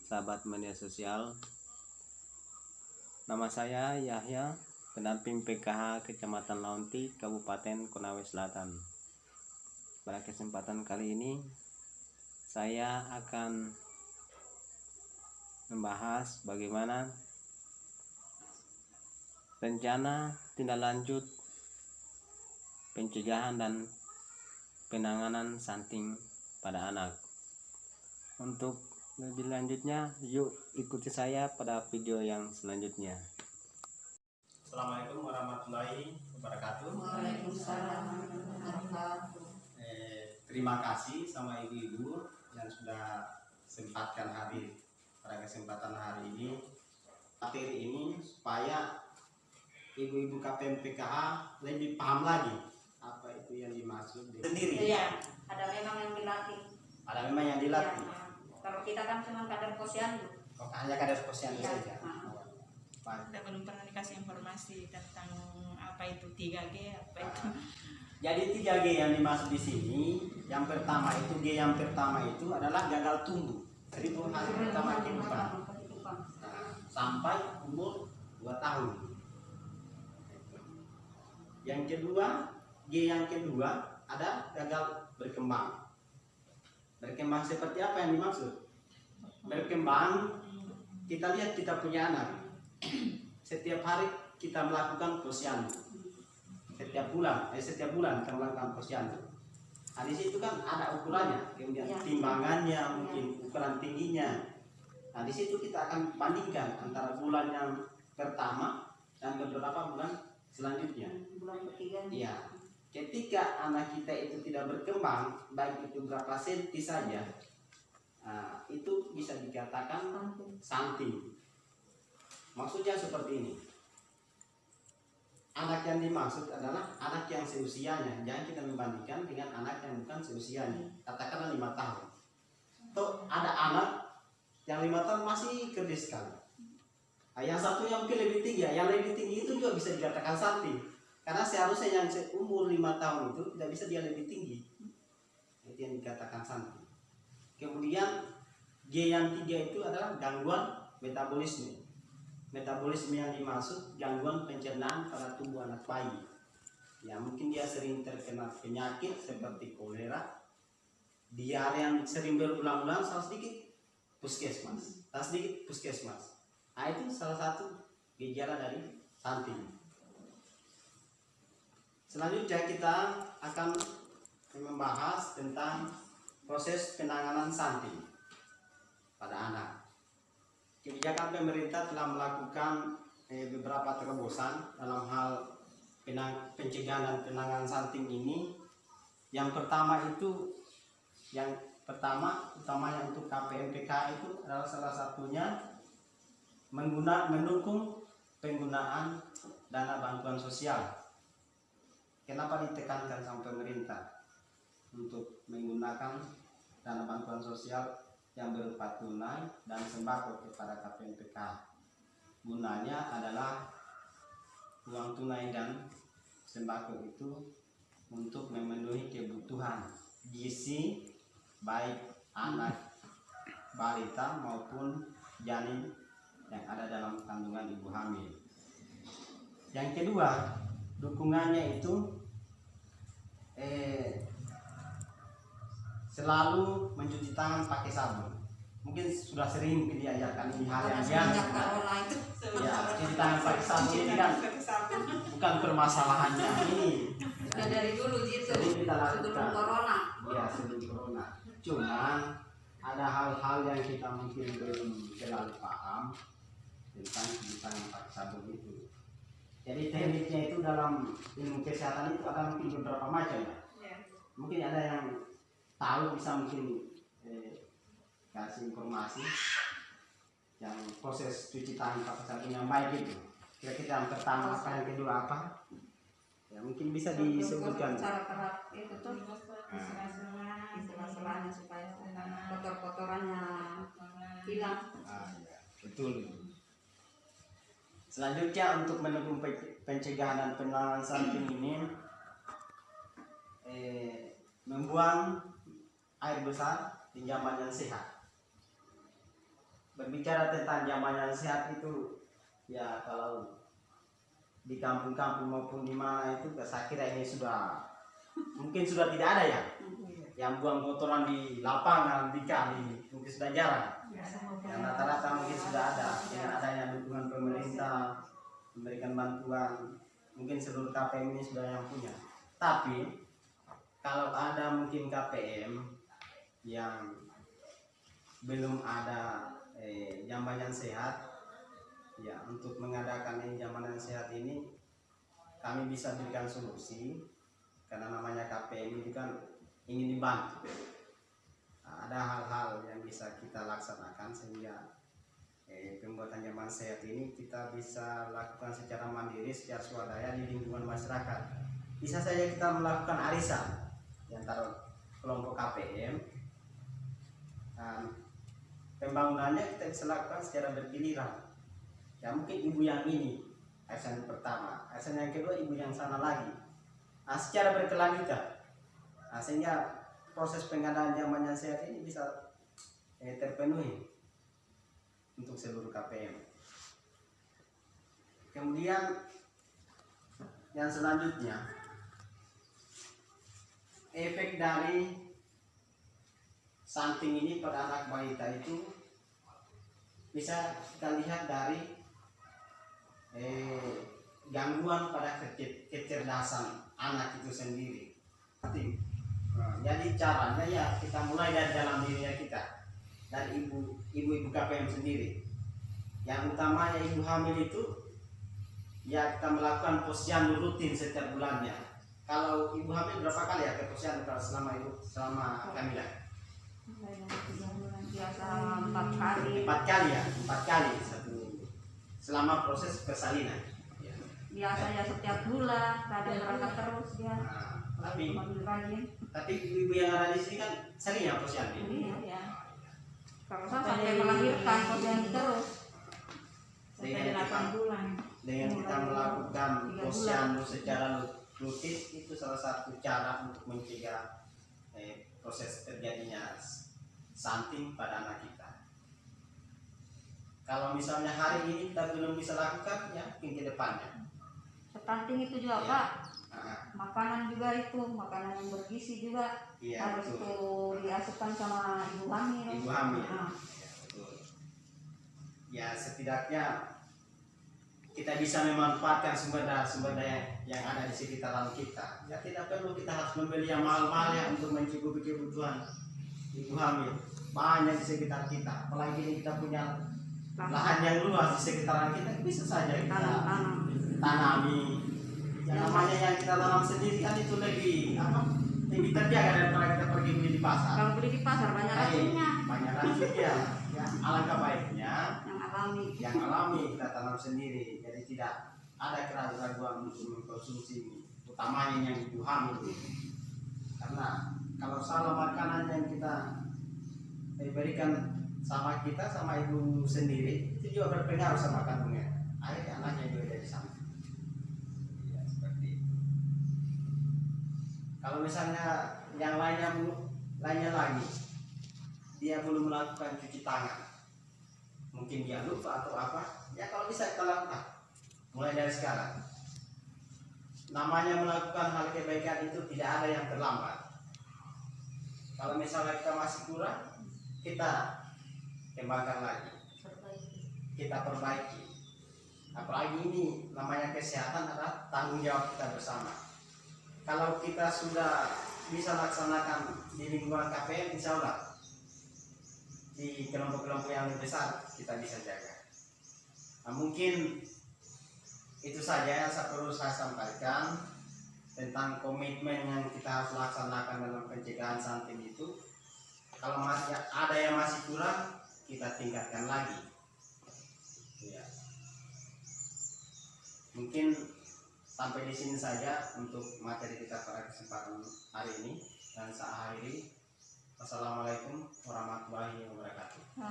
sahabat media sosial. Nama saya Yahya, pendamping PKH Kecamatan Launti, Kabupaten Konawe Selatan. Pada kesempatan kali ini saya akan membahas bagaimana rencana tindak lanjut pencegahan dan penanganan stunting pada anak. Untuk lebih lanjutnya, yuk ikuti saya pada video yang selanjutnya. Assalamualaikum warahmatullahi wabarakatuh. Waalaikumsalam warahmatullahi wabarakatuh. Terima kasih sama ibu-ibu yang sudah sempatkan hadir pada kesempatan hari ini. Materi ini supaya ibu-ibu KPM PKH lebih paham lagi apa itu yang dimaksud sendiri. Iya, ada memang yang dilatih. Ada memang yang dilatih. Ya, kalau kita kan cuma kader posyandu. Oh, hanya kadar posyandu Iya. saja. Kita belum pernah dikasih informasi tentang apa itu 3G, apa itu. Jadi 3G yang dimaksud di sini, yang pertama itu G yang pertama itu adalah gagal tumbuh. Jadi itu hari pertama kehidupan. Nah, sampai umur 2 tahun. Yang kedua, G yang kedua ada gagal berkembang. Berkembang seperti apa yang dimaksud? Berkembang, kita lihat kita punya anak. Setiap hari kita melakukan posyandu. Setiap bulan kita melakukan posyandu. Nah, di situ kan ada ukurannya, kemudian timbangannya, mungkin ukuran tingginya. Nah, di situ kita akan bandingkan antara bulan yang pertama dan beberapa bulan selanjutnya. Bulan ketiga. Iya. Ketika anak kita itu tidak berkembang, baik itu berapa senti saja, itu bisa dikatakan stunting. Maksudnya seperti ini. Anak yang dimaksud adalah anak yang seusianya. Jangan kita membandingkan dengan anak yang bukan seusianya. Katakanlah 5 tahun. Atau ada anak yang 5 tahun masih kerdil sekali. Yang satu yang mungkin lebih tinggi. Yang lebih tinggi itu juga bisa dikatakan stunting. Karena seharusnya yang umur 5 tahun itu tidak bisa dia lebih tinggi. Itu yang dikatakan stunting. Kemudian G yang 3 itu adalah gangguan metabolisme. Metabolisme yang dimaksud gangguan pencernaan pada tubuh anak bayi. Ya, mungkin dia sering terkena penyakit seperti kolera, diare yang sering berulang-ulang, salah sedikit puskesmas. Nah, itu salah satu gejala dari stunting. Selanjutnya kita akan membahas tentang proses penanganan stunting pada anak. Kebijakan pemerintah telah melakukan beberapa terobosan dalam hal pencegahan dan penanganan stunting ini. Yang pertama utamanya untuk KPM PKH itu adalah salah satunya mendukung penggunaan dana bantuan sosial. Kenapa ditekankan sama pemerintah untuk menggunakan dana bantuan sosial yang berupa tunai dan sembako kepada KPM PKH? Gunanya adalah uang tunai dan sembako itu untuk memenuhi kebutuhan gizi baik anak balita maupun janin yang ada dalam kandungan ibu hamil. Yang kedua, dukungannya itu selalu mencuci tangan pakai sabun. Mungkin sudah sering diajarkan ini hal yang ya, cuci tangan pakai sabun ini kan bukan permasalahannya ini. Sudah dari dulu gitu. Kita lakukan sebelum corona. Ya, sebelum corona. Cuman ada hal-hal yang kita mungkin belum terlalu paham tentang cuci tangan pakai sabun itu. Jadi tekniknya itu dalam ilmu kesehatan itu ada mungkin beberapa macam. Mungkin ada yang tahu bisa mungkin kasih informasi yang proses cuci tangan pakai sabun yang baik itu. Kira-kira yang pertama apa, yang kedua apa? Ya mungkin bisa disebutkan. Cara kerat itu tuh sela-selanya supaya kotor-kotorannya hilang. Ya, betul. Selanjutnya untuk mendukung pencegahan dan penanganan stunting ini, membuang air besar pinjaman yang sehat. berbicara tentang jamanan sehat itu, ya kalau di kampung-kampung maupun di mana itu, saya kira ini mungkin sudah tidak ada ya, yang buang kotoran di lapangan, di kali, mungkin sudah jarang. Yang rata-rata mungkin sudah ada, dengan adanya dukungan pemerintah, memberikan bantuan, mungkin seluruh KPM ini sudah yang punya. Tapi kalau ada mungkin KPM yang belum ada jambanan sehat, ya untuk mengadakan jamanan sehat ini kami bisa berikan solusi, karena namanya KPM itu kan ingin dibantu. Nah, ada hal-hal yang bisa kita laksanakan sehingga pembuatan jamanan sehat ini kita bisa lakukan secara mandiri, secara swadaya di lingkungan masyarakat. Bisa saja kita melakukan arisan di antara kelompok KPM. Pembangunannya kita bisa lakukan secara bergiliran. Ya mungkin ibu yang ini arisan pertama, arisan yang kedua ibu yang sana lagi. Nah, secara berkelanjutan. Nah, sehingga proses pengadaan jamanan sehat ini bisa terpenuhi untuk seluruh KPM. Kemudian yang selanjutnya, efek dari stunting ini pada anak balita itu bisa kita lihat dari gangguan pada kecerdasan anak itu sendiri. Jadi caranya ya kita mulai dari dalam dirinya kita, dari ibu-ibu KPM sendiri. Yang utamanya ibu hamil itu ya kita melakukan posyandu rutin setiap bulannya. Kalau ibu hamil berapa kali ya ke posyandu selama kehamilan? Biasa 4 kali. 4 kali ya, 4 kali satu minggu selama proses persalinan. Ya. Biasanya setiap bulan, kadang berangkat terus ya. Nah, Mobil rajin. tapi ibu-ibu yang ada di sini kan sering ya posyandu. Iya. Kalau saya sampai melahirkan posyandu terus. Sampai 8 bulan. Dengan kita melakukan posyandu secara rutin, itu salah satu cara untuk mencegah proses terjadinya stunting pada anak kita. Kalau misalnya hari ini kita belum bisa lakukan, ya mungkin ke depannya. Stunting itu juga Ya. Pak, makanan juga itu, makanan yang bergizi juga Iya, harus betul. itu diasupan sama ibu hamil. Ibu hamil. Nah, Ya, betul. Ya setidaknya kita bisa memanfaatkan sumber daya yang ada di sekitaran kita. Ya tidak perlu kita harus membeli yang mahal-mahal ya untuk mencukupi kebutuhan ibu hamil. Banyak di sekitar kita. Apalagi ini kita punya lahan yang luas di sekitaran kita, bisa saja kita tanami. Yang namanya yang kita tanam sendiri kan itu lebih terjaga daripada kita pergi beli di pasar. Kalau beli di pasar banyak racunnya. Banyak racunnya. Ya, alangkah baiknya Yang alami. kita tanam sendiri, jadi tidak ada keraguan untuk mengkonsumsi ini, utamanya yang ibu hamil. Karena kalau salah makanan yang kita berikan sama ibu sendiri, itu juga berpengaruh sama kandungnya. Akhirnya anaknya juga jadi sama. Ya, seperti itu. Kalau misalnya yang lainnya lagi, dia belum melakukan cuci tangan, mungkin dia lupa atau apa, ya kalau bisa kita lakukan mulai dari sekarang. Namanya melakukan hal kebaikan itu tidak ada yang terlambat. Kalau misalnya kita masih kurang, kita kembangkan lagi, kita perbaiki. Apalagi ini namanya kesehatan adalah tanggung jawab kita bersama. Kalau kita sudah bisa laksanakan di lingkungan KPM, insya Allah di kelompok-kelompok yang lebih besar kita bisa jaga. Nah, mungkin itu saja yang perlu saya sampaikan tentang komitmen yang kita harus laksanakan dalam pencegahan stunting itu. Kalau masih ada yang masih kurang, kita tingkatkan lagi. Ya. Mungkin sampai di sini saja untuk materi kita pada kesempatan hari ini, dan saya akhiri. Wassalamualaikum warahmatullahi wabarakatuh.